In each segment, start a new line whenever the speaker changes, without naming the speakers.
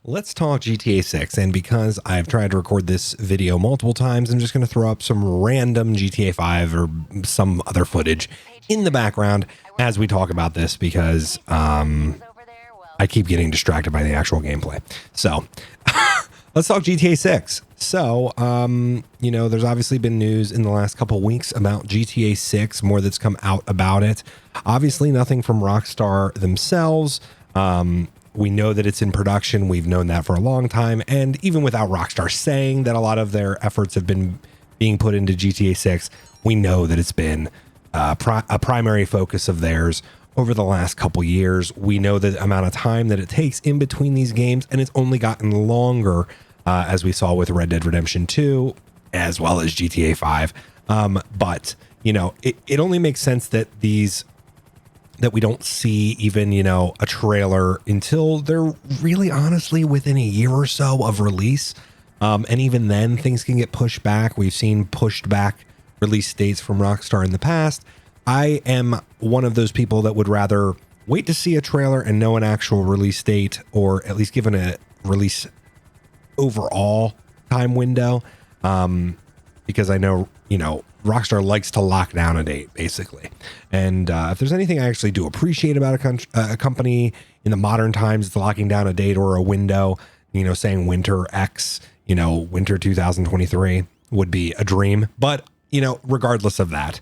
let's talk GTA 6. And because I've tried to record this video multiple times, I'm just going to throw up some random GTA 5 or some other footage in the background as we talk about this because I keep getting distracted by the actual gameplay. So let's talk GTA 6. So, there's obviously been news in the last couple of weeks about GTA 6, more that's come out about it. Obviously, nothing from Rockstar themselves. We know that it's in production. We've known that for a long time. And even without Rockstar saying that a lot of their efforts have been being put into GTA 6, we know that it's been a primary focus of theirs over the last couple years. We know the amount of time that it takes in between these games, and it's only gotten longer, as we saw with Red Dead Redemption 2, as well as GTA 5. But, it only makes sense that that we don't see even, a trailer until they're really honestly within a year or so of release. And even then things can get pushed back. We've seen pushed back release dates from Rockstar in the past. I am one of those people that would rather wait to see a trailer and know an actual release date, or at least given a release overall time window. Because I know, Rockstar likes to lock down a date, basically. And if there's anything I actually do appreciate about a company in the modern times, it's locking down a date or a window, saying winter X, winter 2023 would be a dream. But, regardless of that,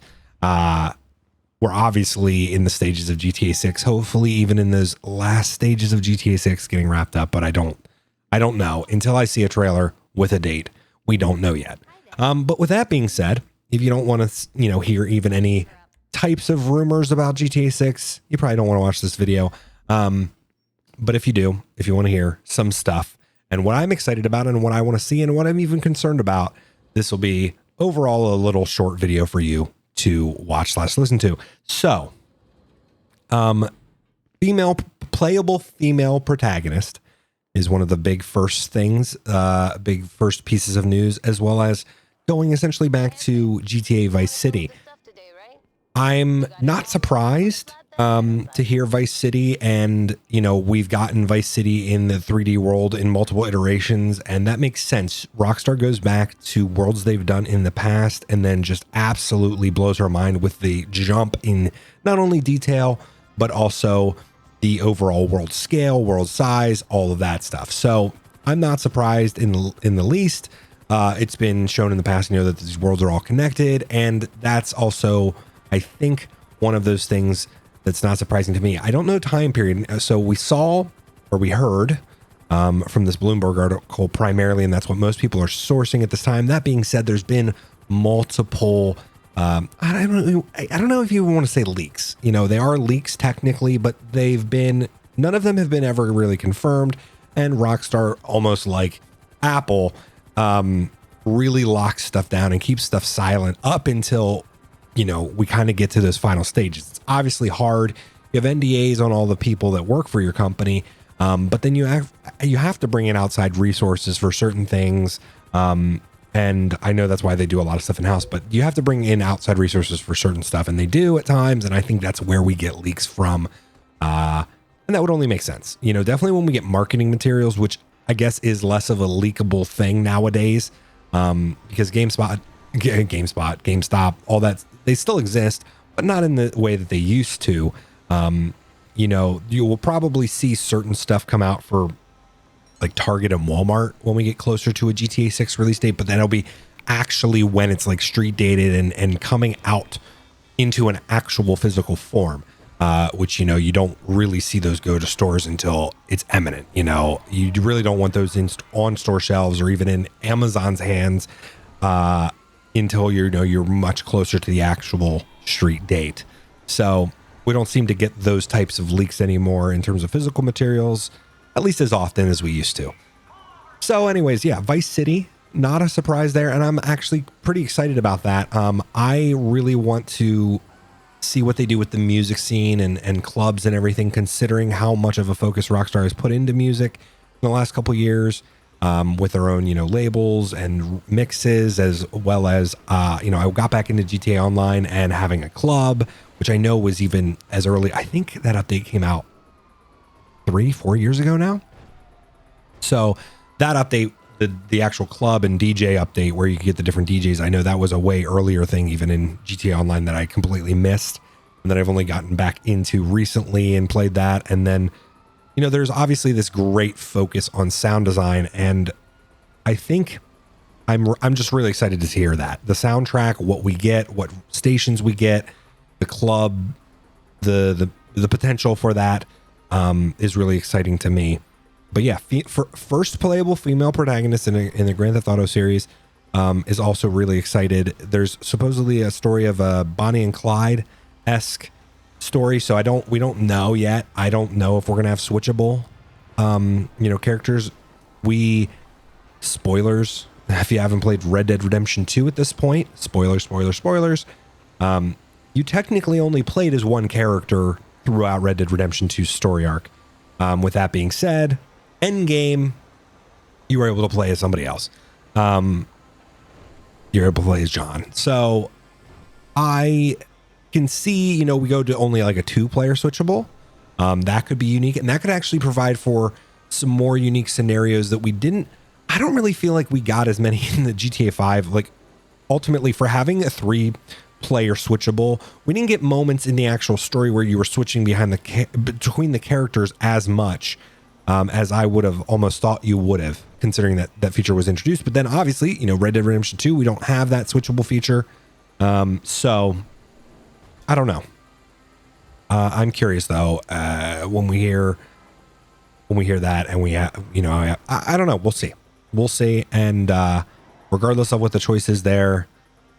we're obviously in the stages of GTA 6, hopefully even in those last stages of GTA 6 getting wrapped up. But I don't know until I see a trailer with a date. We don't know yet. But with that being said, if you don't want to, hear even any types of rumors about GTA 6, you probably don't want to watch this video. But if you do, if you want to hear some stuff and what I'm excited about and what I want to see and what I'm even concerned about, this will be overall a little short video for you to watch / listen to. So, playable female protagonist is one of the big first things, big first pieces of news, as well as going essentially back to GTA Vice City. I'm not surprised to hear Vice City, and we've gotten Vice City in the 3D world in multiple iterations, and that makes sense. Rockstar goes back to worlds they've done in the past and then just absolutely blows her mind with the jump in not only detail but also the overall world scale, world size, all of that stuff. So I'm not surprised in the least. It's been shown in the past, that these worlds are all connected, and that's also, I think, one of those things that's not surprising to me. I don't know time period. So we saw, or we heard from this Bloomberg article primarily, and that's what most people are sourcing at this time. That being said, there's been multiple, I don't know if you want to say leaks. They are leaks technically, but none of them have been ever really confirmed. And Rockstar, almost like Apple, really locks stuff down and keeps stuff silent up until we kind of get to those final stages. It's obviously hard. You have NDAs on all the people that work for your company, but then you have to bring in outside resources for certain things. And I know that's why they do a lot of stuff in house, but you have to bring in outside resources for certain stuff, and they do at times. And I think that's where we get leaks from, and that would only make sense. Definitely when we get marketing materials, which I guess is less of a leakable thing nowadays, because GameStop, all that, they still exist, but not in the way that they used to. You will probably see certain stuff come out for like Target and Walmart when we get closer to a GTA 6 release date, but then it'll be actually when it's like street dated and coming out into an actual physical form. Which, you don't really see those go to stores until it's imminent. You really don't want those on store shelves or even in Amazon's hands until you're much closer to the actual street date. So we don't seem to get those types of leaks anymore in terms of physical materials, at least as often as we used to. So anyways, yeah, Vice City, not a surprise there. And I'm actually pretty excited about that. I really want to see what they do with the music scene and clubs and everything, considering how much of a focus Rockstar has put into music in the last couple years, with their own, labels and mixes, as well as, I got back into GTA Online and having a club, which I know was even as early. I think that update came out 3-4 years ago now. So that update, the actual club and DJ update where you can get the different DJs, I know that was a way earlier thing even in GTA Online that I completely missed and that I've only gotten back into recently and played that. And then, you know, there's obviously this great focus on sound design, and I think I'm just really excited to hear that. The soundtrack, what we get, what stations we get, the club, the potential for that is really exciting to me. But yeah, for first playable female protagonist in the Grand Theft Auto series is also really excited. There's supposedly a story of a Bonnie and Clyde-esque story, so we don't know yet. I don't know if we're gonna have switchable, characters. Spoilers. If you haven't played Red Dead Redemption 2 at this point, spoilers. You technically only played as one character throughout Red Dead Redemption 2's story arc. With that being said, end game, you were able to play as somebody else. You're able to play as John. So I can see, we go to only like a 2-player switchable. That could be unique, and that could actually provide for some more unique scenarios that we didn't. I don't really feel like we got as many in the GTA 5. Like, ultimately, for having a 3-player switchable, we didn't get moments in the actual story where you were switching between the characters as much as I would have almost thought you would have, considering that feature was introduced. But then, obviously, Red Dead Redemption 2, we don't have that switchable feature. So, I don't know. I'm curious, though, when we hear that, and I don't know. We'll see. And regardless of what the choice is there,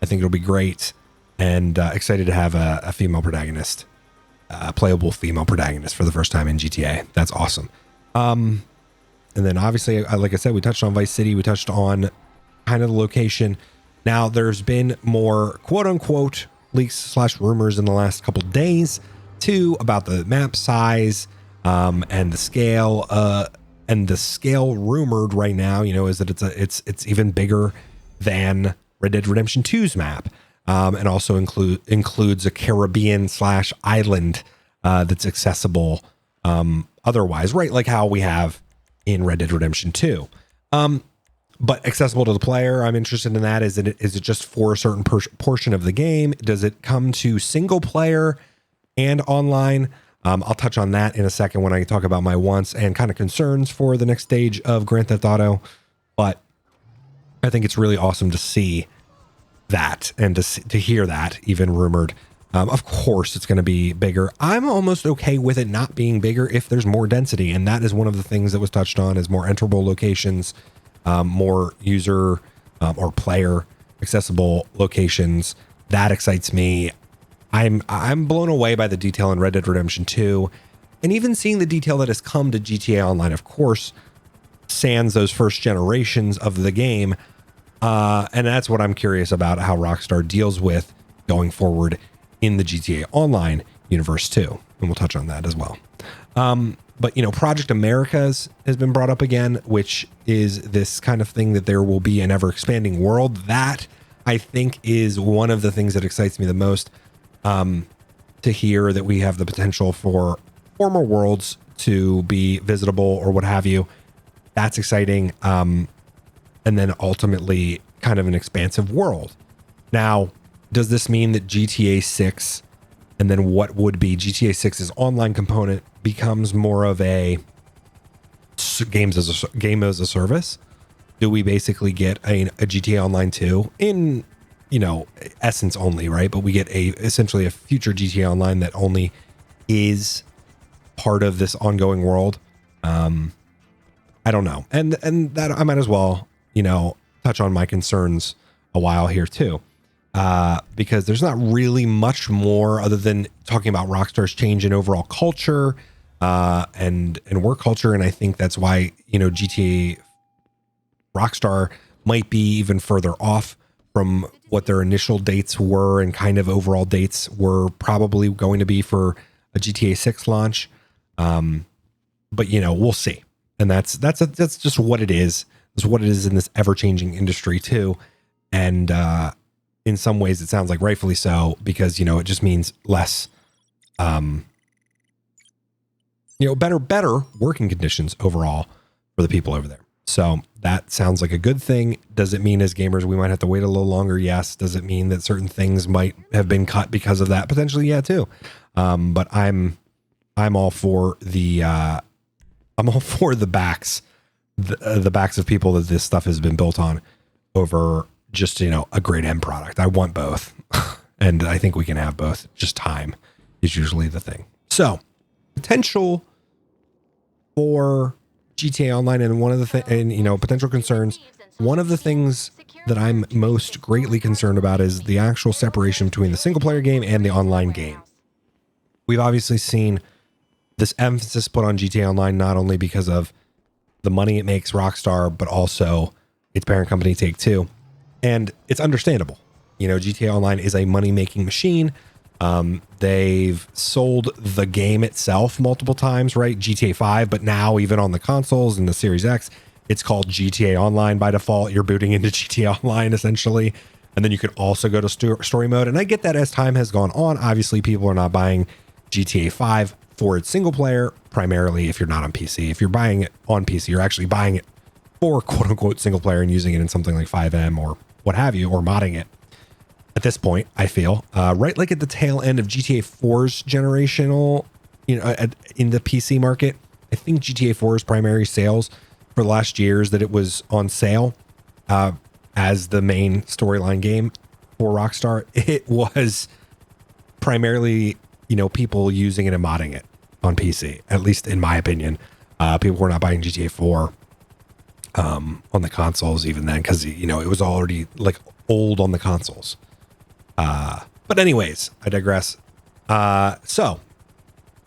I think it'll be great, and excited to have a female protagonist, playable female protagonist for the first time in GTA. That's awesome. And then obviously, like I said, we touched on Vice City. We touched on kind of the location. Now there's been more quote unquote leaks / rumors in the last couple days too about the map size, and the scale, and the scale rumored right now, is that it's even bigger than Red Dead Redemption 2's map, and also includes a Caribbean / island that's accessible otherwise, right? Like how we have in Red Dead Redemption 2, but accessible to the player. I'm interested in that. Is it just for a certain portion of the game? Does it come to single player and online? I'll touch on that in a second when I talk about my wants and kind of concerns for the next stage of Grand Theft Auto. But I think it's really awesome to see that and to hear that even rumored. Of course, it's going to be bigger. I'm almost okay with it not being bigger if there's more density. And that is one of the things that was touched on, is more enterable locations, more user or player accessible locations. That excites me. I'm blown away by the detail in Red Dead Redemption 2, and even seeing the detail that has come to GTA Online, of course, sans those first generations of the game. And that's what I'm curious about, how Rockstar deals with going forward in the GTA Online universe too. And we'll touch on that as well. But, Project Americas has been brought up again, which is this kind of thing that there will be an ever expanding world. That I think is one of the things that excites me the most. To hear that we have the potential for former worlds to be visitable or what have you. That's exciting. And then ultimately kind of an expansive world. Now, does this mean that GTA 6 and then what would be GTA 6's online component becomes more of a game as a service? Do we basically get a GTA Online 2 in essence only, right? But we get essentially a future GTA Online that only is part of this ongoing world. I don't know. And that I might as well, touch on my concerns a while here too. Because there's not really much more other than talking about Rockstar's change in overall culture, and work culture. And I think that's why, GTA Rockstar might be even further off from what their initial dates were, and kind of overall dates were probably going to be for a GTA 6 launch. But we'll see. And that's just what it is. It's what it is in this ever-changing industry too. And in some ways it sounds like rightfully so, because it just means less better working conditions overall for the people over there. So that sounds like a good thing. Does it mean as gamers we might have to wait a little longer? Yes. Does it mean that certain things might have been cut because of that? Potentially, yeah, too. But I'm all for the backs, the backs of people that this stuff has been built on over just, a great end product. I want both. And I think we can have both. Just time is usually the thing. So potential for GTA Online, and one of the potential concerns. One of the things that I'm most greatly concerned about is the actual separation between the single player game and the online game. We've obviously seen this emphasis put on GTA Online, not only because of the money it makes Rockstar, but also its parent company Take-Two. And it's understandable. GTA Online is a money-making machine. They've sold the game itself multiple times, right? GTA 5, but now even on the consoles and the Series X, it's called GTA Online by default. You're booting into GTA Online essentially. And then you could also go to story mode. And I get that as time has gone on, obviously people are not buying GTA 5 for its single player, primarily if you're not on PC. If you're buying it on PC, you're actually buying it for quote unquote single player and using it in something like 5M or what have you, or modding it. At this point, I feel right like at the tail end of GTA 4's generational, in the PC market, I think GTA 4's primary sales for the last years that it was on sale as the main storyline game for Rockstar, it was primarily, people using it and modding it on PC, at least in my opinion. People were not buying GTA 4 on the consoles even then because, it was already like old on the consoles. But anyways, I digress. So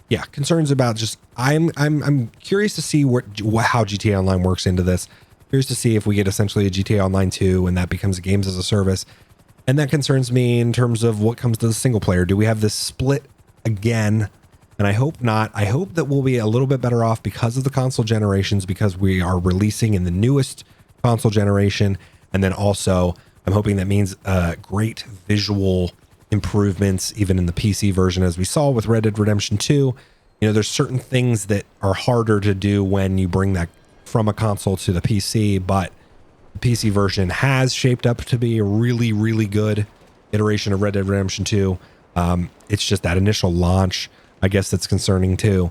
yeah, concerns about just, I'm curious to see how GTA Online works into this. Curious to see if we get essentially a GTA Online 2 and that becomes games as a service. And that concerns me in terms of what comes to the single player. Do we have this split again? And I hope not. I hope that we'll be a little bit better off because of the console generations, because we are releasing in the newest console generation. And then also I'm hoping that means great visual improvements, even in the PC version, as we saw with Red Dead Redemption 2. There's certain things that are harder to do when you bring that from a console to the PC, but the PC version has shaped up to be a really, really good iteration of Red Dead Redemption 2. It's just that initial launch, I guess, that's concerning too,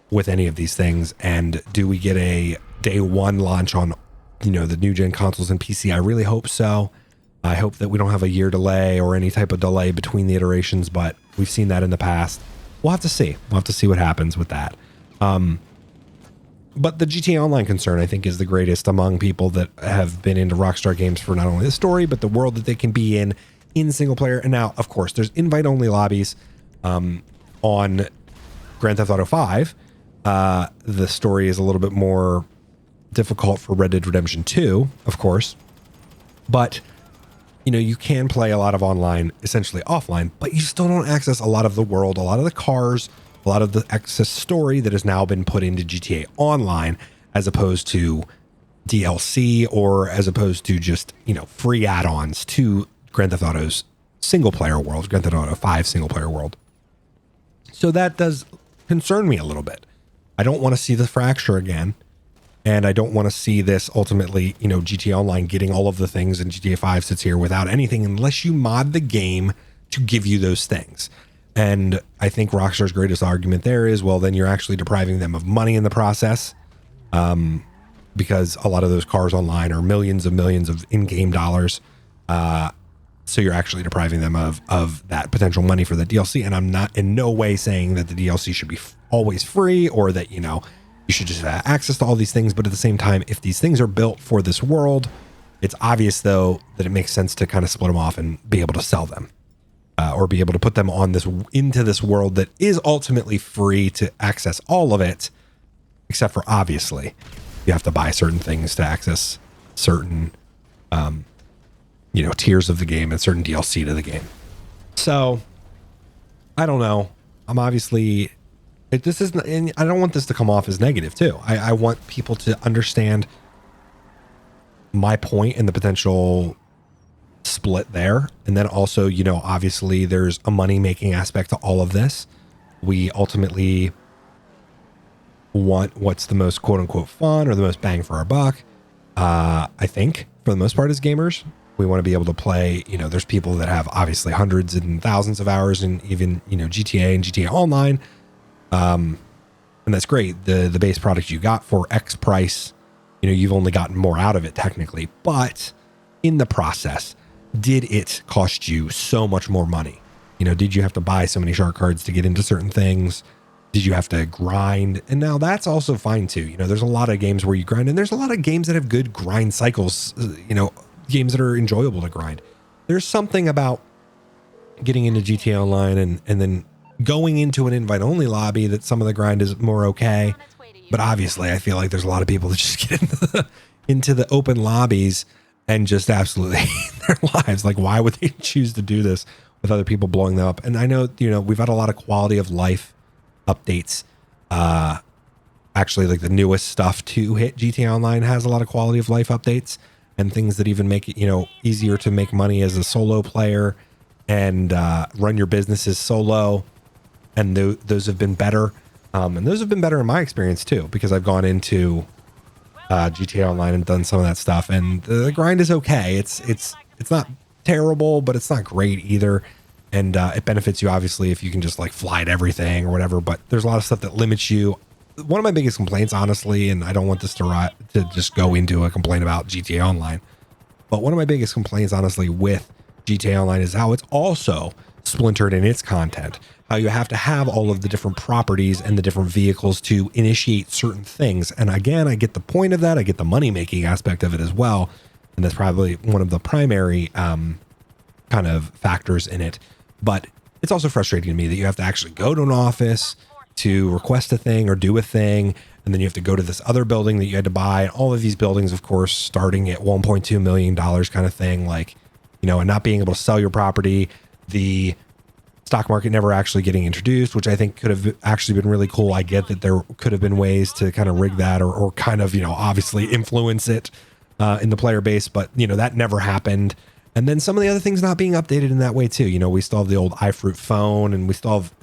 with any of these things. And do we get a day one launch on the new gen consoles and PC? I really hope so. I hope that we don't have a year delay or any type of delay between the iterations, but we've seen that in the past. We'll have to see. We'll have to see what happens with that. But the GTA Online concern, I think, is the greatest among people that have been into Rockstar games for not only the story, but the world that they can be in single player. And now, of course, there's invite-only lobbies on Grand Theft Auto 5. The story is a little bit more difficult for Red Dead Redemption 2, of course, but you can play a lot of online essentially offline, but you still don't access a lot of the world, a lot of the cars, a lot of the access story that has now been put into GTA Online, as opposed to DLC or as opposed to just free add-ons to Grand Theft Auto's single player world, Grand Theft Auto 5 single player world. So that does concern me a little bit. I don't want to see the fracture again. And I don't want to see this ultimately, GTA Online getting all of the things and GTA 5 sits here without anything unless you mod the game to give you those things. And I think Rockstar's greatest argument there is, well, then you're actually depriving them of money in the process, because a lot of those cars online are millions of in-game dollars. So you're actually depriving them of that potential money for the DLC. And I'm not in no way saying that the DLC should be always free or that, you should just have access to all these things. But at the same time, if these things are built for this world, it's obvious, though, that it makes sense to kind of split them off and be able to sell them, or be able to put them on into this world that is ultimately free to access all of it, except for obviously you have to buy certain things to access certain, tiers of the game and certain DLC to the game. So I don't know. I'm obviously... This isn't, and I don't want this to come off as negative too. I want people to understand my point and the potential split there. And then also, obviously there's a money making aspect to all of this. We ultimately want what's the most quote unquote fun or the most bang for our buck. I think for the most part as gamers, we want to be able to play, there's people that have obviously hundreds and thousands of hours in even, GTA and GTA Online. And that's great. The base product you got for X price, you've only gotten more out of it technically, but in the process, did it cost you so much more money? Did you have to buy so many shark cards to get into certain things? Did you have to grind? And now that's also fine too. There's a lot of games where you grind, and there's a lot of games that have good grind cycles, games that are enjoyable to grind. There's something about getting into GTA Online and then going into an invite only lobby that some of the grind is more okay. But obviously I feel like there's a lot of people that just get into the open lobbies and just absolutely hate their lives. Like, why would they choose to do this with other people blowing them up? And I know, we've had a lot of quality of life updates. Actually, like the newest stuff to hit GTA Online has a lot of quality of life updates and things that even make it, easier to make money as a solo player and run your businesses solo. And those have been better. And those have been better in my experience too, because I've gone into GTA Online and done some of that stuff, and the grind is okay. It's not terrible, but it's not great either. And it benefits you obviously if you can just like fly to everything or whatever. But there's a lot of stuff that limits you. One of my biggest complaints, honestly, and I don't want this to just go into a complaint about GTA Online, but one of my biggest complaints, honestly, with GTA Online is how it's also splintered in its content. How you have to have all of the different properties and the different vehicles to initiate certain things. And again, I get the point of that. I get the money-making aspect of it as well. And that's probably one of the primary kind of factors in it. But it's also frustrating to me that you have to actually go to an office to request a thing or do a thing. And then you have to go to this other building that you had to buy. And all of these buildings, of course, starting at $1.2 million kind of thing. Like, and not being able to sell your property. The stock market never actually getting introduced, which I think could have actually been really cool. I get that there could have been ways to kind of rig that or kind of, obviously influence it in the player base, but that never happened. And then some of the other things not being updated in that way too. We still have the old iFruit phone, and we still have,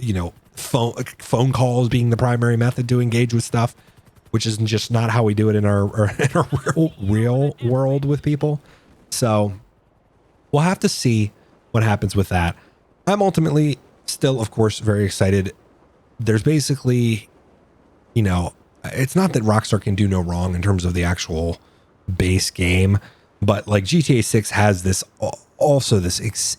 phone calls being the primary method to engage with stuff, which is just not how we do it in our real world with people. So we'll have to see what happens with that. I'm ultimately still, of course, very excited. There's basically, it's not that Rockstar can do no wrong in terms of the actual base game, but like GTA 6 has this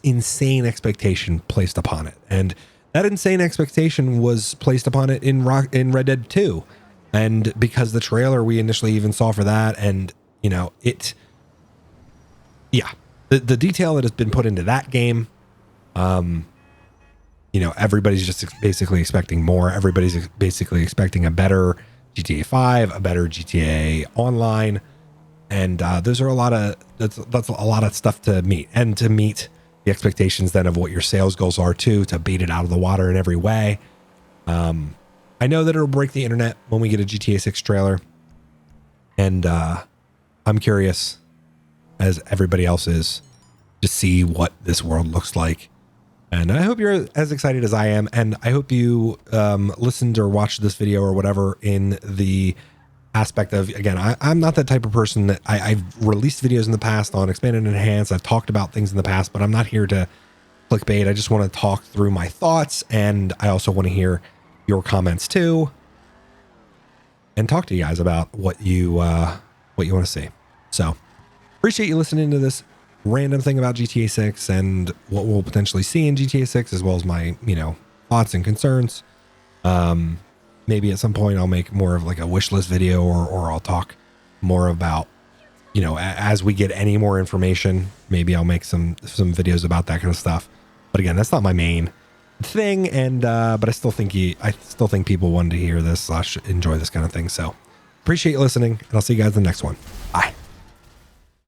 insane expectation placed upon it. And that insane expectation was placed upon it in Red Dead 2. And because the trailer we initially even saw for that, and the detail that has been put into that game, everybody's just basically expecting more. Everybody's basically expecting a better GTA 5, a better GTA Online. And those are that's a lot of stuff to meet, and to meet the expectations then of what your sales goals are too, to beat it out of the water in every way. I know that it'll break the internet when we get a GTA 6 trailer. And I'm curious, as everybody else is, to see what this world looks like. And I hope you're as excited as I am. And I hope you listened or watched this video or whatever in the aspect of, again, I'm not that type of person that I've released videos in the past on Expand and Enhance. I've talked about things in the past, but I'm not here to clickbait. I just want to talk through my thoughts. And I also want to hear your comments too, and talk to you guys about what you want to see. So appreciate you listening to this random thing about GTA 6 and what we'll potentially see in GTA 6, as well as my, thoughts and concerns. Maybe at some point I'll make more of like a wish list video, or I'll talk more about, as we get any more information, maybe I'll make some videos about that kind of stuff. But again, that's not my main thing. And, but I still think people wanted to hear this / enjoy this kind of thing. So appreciate you listening, and I'll see you guys in the next one. Bye.